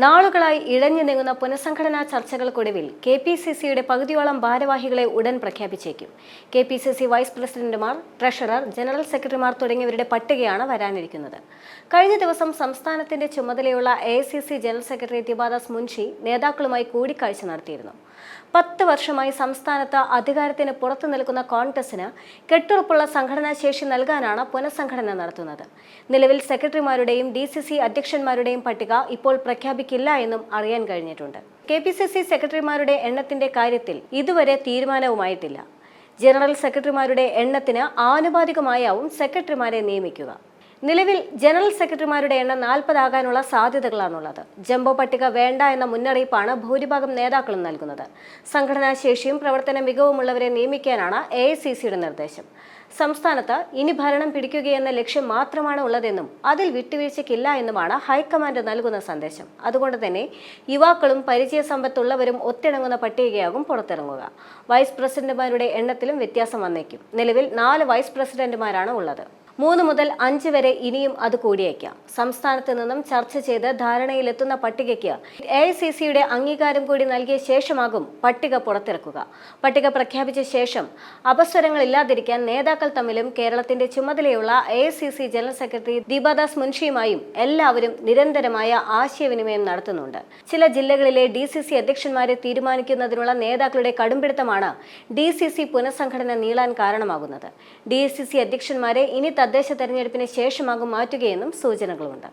നാളുകളായി ഇഴഞ്ഞു നീങ്ങുന്ന പുനഃസംഘടനാ ചർച്ചകൾക്കൊടുവിൽ KPCCയുടെ പകുതിയോളം ഭാരവാഹികളെ ഉടൻ പ്രഖ്യാപിച്ചേക്കും. KPCC വൈസ് പ്രസിഡന്റുമാർ, ട്രഷറർ, ജനറൽ സെക്രട്ടറിമാർ തുടങ്ങിയവരുടെ പട്ടികയാണ് വരാനിരിക്കുന്നത്. കഴിഞ്ഞ ദിവസം സംസ്ഥാനത്തിന്റെ ചുമതലയുള്ള AICC ജനറൽ സെക്രട്ടറി ദിബാദാസ് മുൻഷി നേതാക്കളുമായി കൂടിക്കാഴ്ച നടത്തിയിരുന്നു. 10 വർഷമായി സംസ്ഥാനത്ത് അധികാരത്തിന് പുറത്തു നിൽക്കുന്ന കോൺഗ്രസിന് കെട്ടുറപ്പുള്ള സംഘടനാ ശേഷി നൽകാനാണ് പുനഃസംഘടന നടത്തുന്നത്. നിലവിൽ സെക്രട്ടറിമാരുടെയും DCC അധ്യക്ഷന്മാരുടെയും പട്ടിക ഇപ്പോൾ പ്രഖ്യാപിക്കില്ല എന്നും അറിയാൻ കഴിഞ്ഞിട്ടുണ്ട്. KPCC സെക്രട്ടറിമാരുടെ എണ്ണത്തിന്റെ കാര്യത്തിൽ ഇതുവരെ തീരുമാനവുമായിട്ടില്ല. ജനറൽ സെക്രട്ടറിമാരുടെ എണ്ണത്തിന് ആനുപാതികമായാവും സെക്രട്ടറിമാരെ നിയമിക്കുക. നിലവിൽ ജനറൽ സെക്രട്ടറിമാരുടെ എണ്ണം 40 ആകാനുള്ള സാധ്യതകളാണുള്ളത്. ജംബോ പട്ടിക വേണ്ട എന്ന മുന്നറിയിപ്പാണ് ഭൂരിഭാഗം നേതാക്കളും നൽകുന്നത്. സംഘടനാ ശേഷിയും പ്രവർത്തന മികവുമുള്ളവരെ നിയമിക്കാനാണ് AICCയുടെ നിർദ്ദേശം. സംസ്ഥാനത്ത് ഇനി ഭരണം പിടിക്കുകയെന്ന ലക്ഷ്യം മാത്രമാണ് ഉള്ളതെന്നും അതിൽ വിട്ടുവീഴ്ചയ്ക്കില്ല എന്നുമാണ് ഹൈക്കമാൻഡ് നൽകുന്ന സന്ദേശം. അതുകൊണ്ട് തന്നെ യുവാക്കളും പരിചയസമ്പത്തുള്ളവരും ഒത്തിണങ്ങുന്ന പട്ടികയാകും പുറത്തിറങ്ങുക. വൈസ് പ്രസിഡന്റുമാരുടെ എണ്ണത്തിലും വ്യത്യാസം വന്നേക്കും. നിലവിൽ 4 വൈസ് പ്രസിഡന്റുമാരാണ് ഉള്ളത്. 3 മുതൽ 5 വരെ ഇനിയും അത് കൂടിയേക്കാം. സംസ്ഥാനത്ത് നിന്നും ചർച്ച ചെയ്ത് ധാരണയിലെത്തുന്ന പട്ടികയ്ക്ക് AICCയുടെ അംഗീകാരം കൂടി നൽകിയ ശേഷമാകും പട്ടിക പുറത്തിറക്കുക. പട്ടിക പ്രഖ്യാപിച്ച ശേഷം അപസ്വരങ്ങളില്ലാതിരിക്കാൻ നേതാക്കൾ തമ്മിലും കേരളത്തിന്റെ ചുമതലയുള്ള AICC ജനറൽ സെക്രട്ടറി ദിബാദാസ് മുൻഷിയുമായും എല്ലാവരും നിരന്തരമായ ആശയവിനിമയം നടത്തുന്നുണ്ട്. ചില ജില്ലകളിലെ DCC അധ്യക്ഷന്മാരെ തീരുമാനിക്കുന്നതിനുള്ള നേതാക്കളുടെ കടുംപിടുത്തമാണ് DCC പുനഃസംഘടന നീളാൻ കാരണമാകുന്നത്. DCC അധ്യക്ഷന്മാരെ ഇനി തദ്ദേശ തെരഞ്ഞെടുപ്പിന് ശേഷമാകും മാറ്റുകയെന്നും സൂചനകളുണ്ട്.